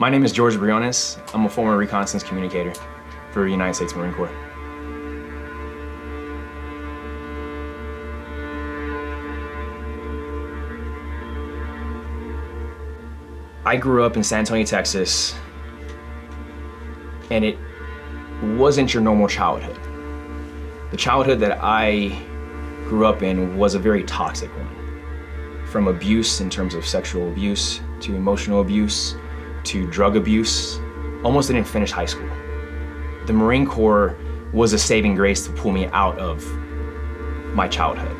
My name is George Briones. I'm a former reconnaissance communicator for the United States Marine Corps. I grew up in San Antonio, Texas, and it wasn't your normal childhood. The childhood that I grew up in was a very toxic one. From abuse in terms of sexual abuse, to emotional abuse, to drug abuse. Almost didn't finish high school. The Marine Corps was a saving grace to pull me out of my childhood.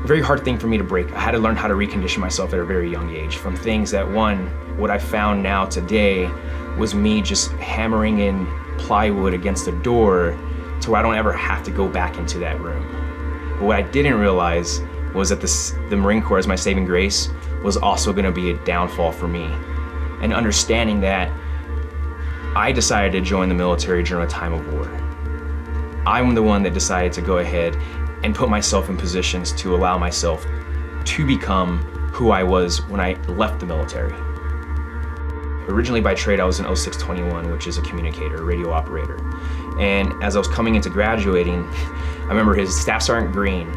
A very hard thing for me to break. I had to learn how to recondition myself at a very young age from things that, one, what I found now today was me just hammering in plywood against a door to where I don't ever have to go back into that room. But what I didn't realize was that the Marine Corps as my saving grace was also gonna be a downfall for me. And understanding that I decided to join the military during a time of war. I'm the one that decided to go ahead and put myself in positions to allow myself to become who I was when I left the military. Originally by trade, I was an 0621, which is a communicator, a radio operator. And as I was coming into graduating, I remember his Staff Sergeant Green,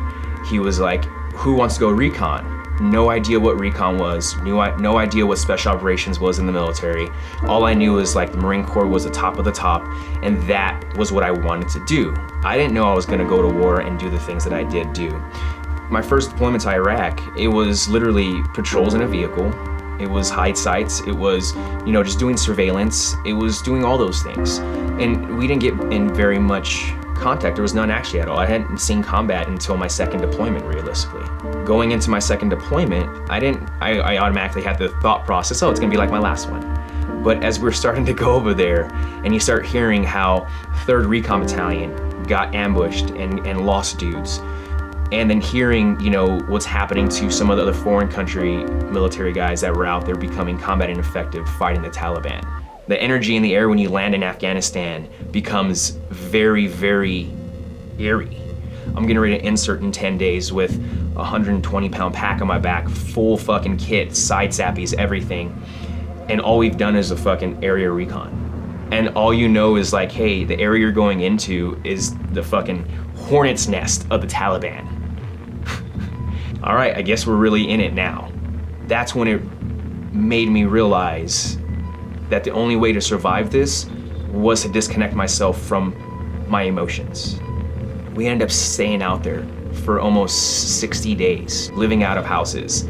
he was like, who wants to go recon? No idea what recon was, no idea what special operations was in the military. All I knew was like the Marine Corps was the top of the top, and that was what I wanted to do. I didn't know I was gonna go to war and do the things that I did do. My first deployment to Iraq, it was literally patrols in a vehicle. It was hide sites, it was, just doing surveillance. It was doing all those things. And we didn't get in very much contact. There was none actually at all. I hadn't seen combat until my second deployment, realistically. Going into my second deployment, I automatically had the thought process, oh, it's gonna be like my last one. But as we're starting to go over there, and you start hearing how 3rd Recon Battalion got ambushed and lost dudes, and then hearing, what's happening to some of the other foreign country military guys that were out there becoming combat ineffective fighting the Taliban. The energy in the air when you land in Afghanistan becomes very, very eerie. I'm getting ready to insert in 10 days with a 120-pound pack on my back, full fucking kit, side zappies, everything. And all we've done is a fucking area recon. And all you know is like, hey, the area you're going into is the fucking hornet's nest of the Taliban. All right, I guess we're really in it now. That's when it made me realize that the only way to survive this was to disconnect myself from my emotions. We ended up staying out there for almost 60 days, living out of houses,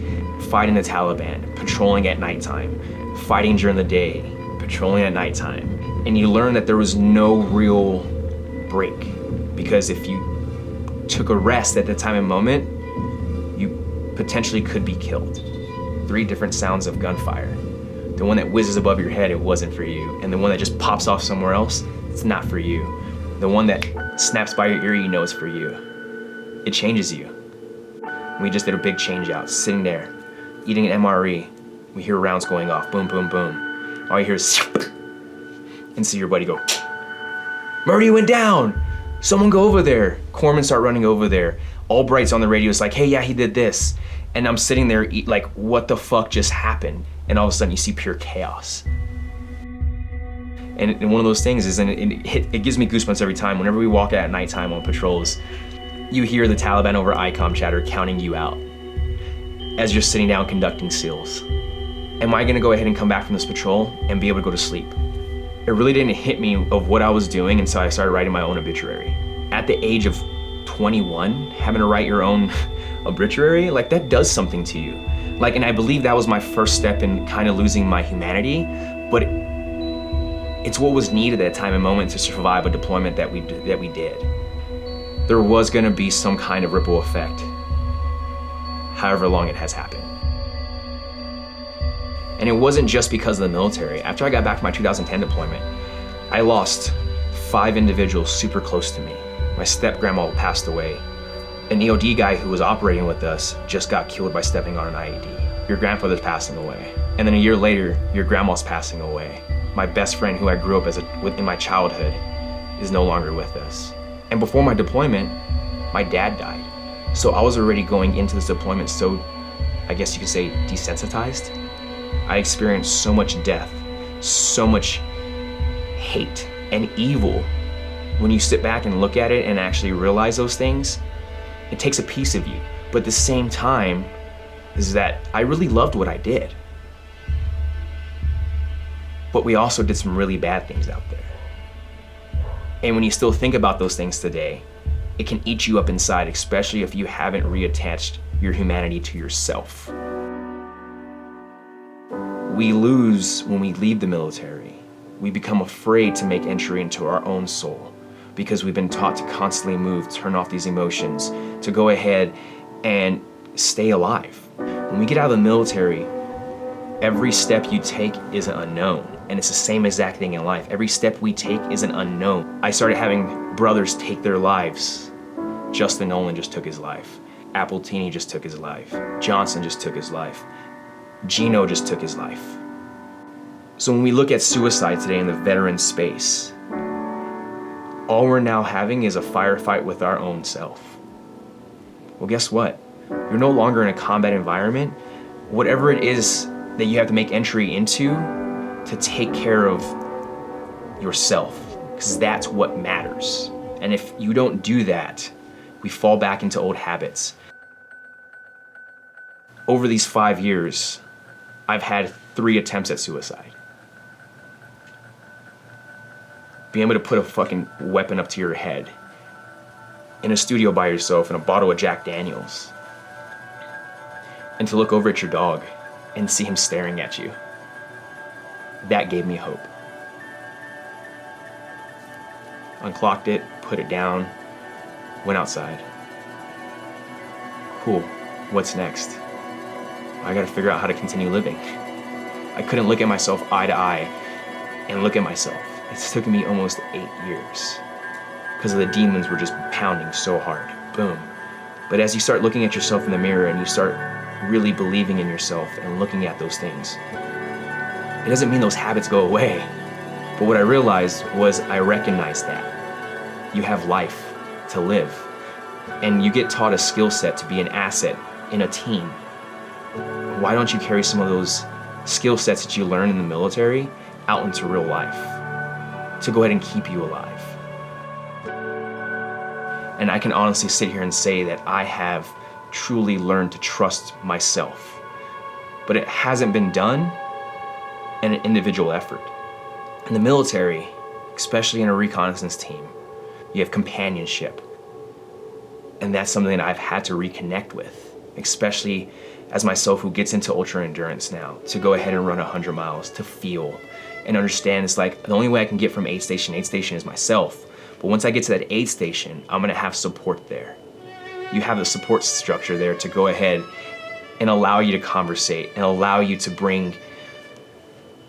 fighting the Taliban, patrolling at nighttime, fighting during the day, patrolling at nighttime. And you learn that there was no real break, because if you took a rest at the time and moment, you potentially could be killed. 3 different sounds of gunfire. The one that whizzes above your head, it wasn't for you. And the one that just pops off somewhere else, it's not for you. The one that snaps by your ear, you know it's for you. It changes you. We just did a big change out, sitting there, eating an MRE. We hear rounds going off, boom, boom, boom. All you hear is, and see your buddy go, Murray went down. Someone go over there. Corpsmen start running over there. Albright's on the radio, it's like, hey, yeah, he did this. And I'm sitting there like, what the fuck just happened? And all of a sudden you see pure chaos. And one of those things is, and it gives me goosebumps every time, whenever we walk out at nighttime on patrols, you hear the Taliban over ICOM chatter counting you out as you're sitting down conducting SEALs. Am I gonna go ahead and come back from this patrol and be able to go to sleep? It really didn't hit me of what I was doing until I started writing my own obituary. At the age of 21, having to write your own obituary, like that does something to you. Like, and I believe that was my first step in kind of losing my humanity, but it's what was needed at that time and moment to survive a deployment that we did. There was gonna be some kind of ripple effect, however long it has happened. And it wasn't just because of the military. After I got back from my 2010 deployment, I lost 5 individuals super close to me. My step-grandma passed away. An EOD guy who was operating with us just got killed by stepping on an IED. Your grandfather's passing away. And then a year later, your grandma's passing away. My best friend who I grew up with in my childhood is no longer with us. And before my deployment, my dad died. So I was already going into this deployment so, I guess you could say, desensitized. I experienced so much death so much hate and evil. When you sit back and look at it and actually realize those things, it takes a piece of you. But at the same time, is that I really loved what I did. But we also did some really bad things out there. And when you still think about those things today, it can eat you up inside, especially if you haven't reattached your humanity to yourself. We lose when we leave the military. We become afraid to make entry into our own soul because we've been taught to constantly move, turn off these emotions, to go ahead and stay alive. When we get out of the military, every step you take is an unknown. And it's the same exact thing in life. Every step we take is an unknown. I started having brothers take their lives. Justin Nolan just took his life. Appletini just took his life. Johnson just took his life. Gino just took his life. So when we look at suicide today in the veteran space, all we're now having is a firefight with our own self. Well, guess what? You're no longer in a combat environment. Whatever it is that you have to make entry into to take care of yourself, because that's what matters. And if you don't do that, we fall back into old habits. Over these 5 years, I've had 3 attempts at suicide. Being able to put a fucking weapon up to your head in a studio by yourself and a bottle of Jack Daniels, and to look over at your dog and see him staring at you. That gave me hope. Unclocked it, put it down, went outside. Cool, what's next? I gotta figure out how to continue living. I couldn't look at myself eye to eye and look at myself. It's taken me almost 8 years because the demons were just pounding so hard. Boom. But as you start looking at yourself in the mirror and you start really believing in yourself and looking at those things, it doesn't mean those habits go away. But what I realized was I recognized that you have life to live, and you get taught a skill set to be an asset in a team. Why don't you carry some of those skill sets that you learn in the military out into real life to go ahead and keep you alive? And I can honestly sit here and say that I have truly learned to trust myself, but it hasn't been done in an individual effort. In the military, especially in a reconnaissance team, you have companionship. And that's something that I've had to reconnect with, especially as myself who gets into ultra endurance now, to go ahead and run 100 miles, to feel and understand it's like the only way I can get from aid station to aid station is myself. But once I get to that aid station, I'm gonna have support there. You have the support structure there to go ahead and allow you to conversate and allow you to bring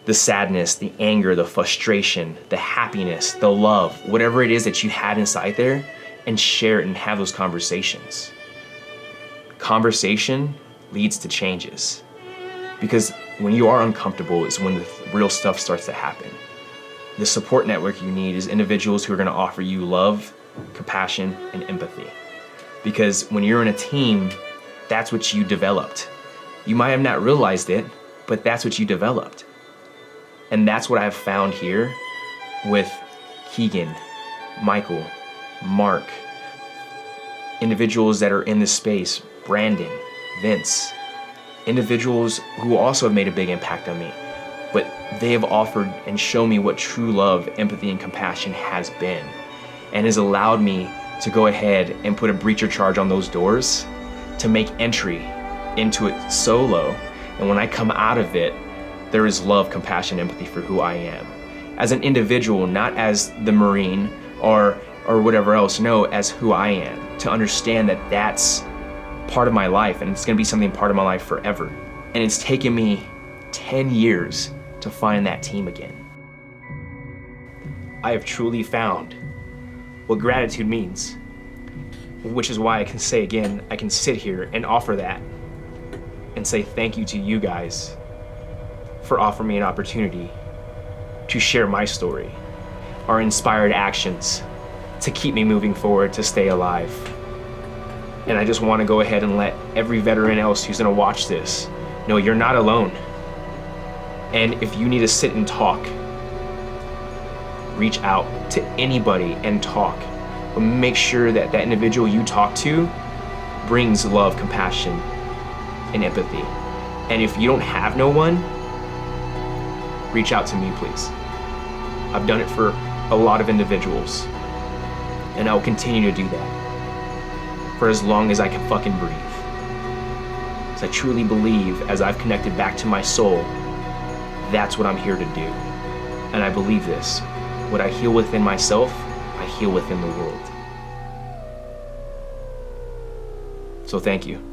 the sadness, the anger, the frustration, the happiness, the love, whatever it is that you had inside there, and share it and have those conversations. Conversation leads to changes, because when you are uncomfortable is when the real stuff starts to happen. The support network you need is individuals who are gonna offer you love, compassion, and empathy. Because when you're in a team, that's what you developed. You might have not realized it, but that's what you developed. And that's what I've found here with Keegan, Michael, Mark, individuals that are in this space, Brandon, Vince, individuals who also have made a big impact on me, but they have offered and shown me what true love, empathy, and compassion has been, and has allowed me to go ahead and put a breacher charge on those doors to make entry into it solo. And when I come out of it, there is love, compassion, empathy for who I am. As an individual, not as the Marine or whatever else, no, as who I am. To understand that that's part of my life, and it's gonna be something part of my life forever. And it's taken me 10 years to find that team again. I have truly found what gratitude means, which is why I can say again, I can sit here and offer that and say thank you to you guys for offering me an opportunity to share my story, our inspired actions to keep me moving forward, to stay alive. And I just want to go ahead and let every veteran else who's gonna watch this know you're not alone. And if you need to sit and talk, reach out to anybody and talk. But make sure that that individual you talk to brings love, compassion, and empathy. And if you don't have no one, reach out to me, please. I've done it for a lot of individuals, and I will continue to do that for as long as I can fucking breathe. Because I truly believe, as I've connected back to my soul, that's what I'm here to do. And I believe this. What I heal within myself, I heal within the world. So thank you.